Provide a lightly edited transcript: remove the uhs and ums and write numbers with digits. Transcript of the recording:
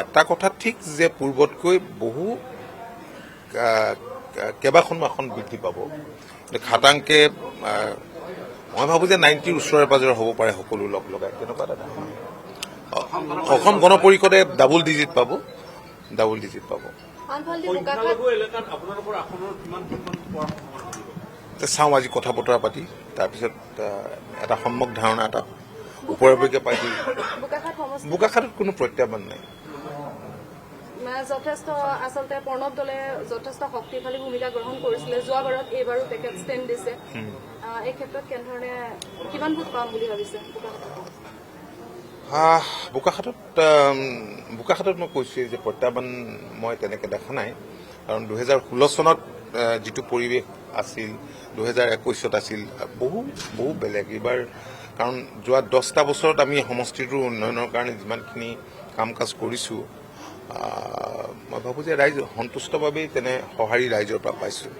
এটা কথা ঠিক যে পূৰ্বতকৈ বহু কেইবাখনো আসন বৃদ্ধি পাব খাটাংকে মই ভাবো যে 90ৰ ওচৰে পাজৰে হ'ব পাৰে সকলো লগ লগাই তেনেকুৱা এটা অসম গণ পৰিষদে ডাবল ডিজিট পাব চাওঁ আজি কথা বতৰা পাতি তাৰপিছত এটা সম্যক ধাৰণা এটা ওপৰেপৰিকে পাই বোকাখাটত কোনো প্ৰত্যাহ্বান নাই যথেষ্ট আচলতে প্ৰণৱ দলে যথেষ্ট শক্তিশালী ভূমিকা গ্ৰহণ কৰিছিলে যোৱাবাৰত এইবাৰো তেখেত ষ্টেণ্ড দিছে এই ক্ষেত্ৰত কেনেধৰণে কিমান ভোট পাম বুলি ভাবিছে বোকাখাটত মই কৈছোঁ যে প্ৰত্যাহ্বান মই তেনেকে দেখা নাই কাৰণ 2016 চনত যিটো পৰিৱেশ আছিল 2021ত আছিল বহু বেলেগ এইবাৰ কাৰণ যোৱা 10টা বছৰত আমি সমষ্টিটোৰ উন্নয়নৰ কাৰণে যিমানখিনি কাম কাজ কৰিছোঁ মই ভাবো যে ৰাইজ সন্তুষ্টভাৱেই তেনে সঁহাৰি ৰাইজৰ পৰা পাইছোঁ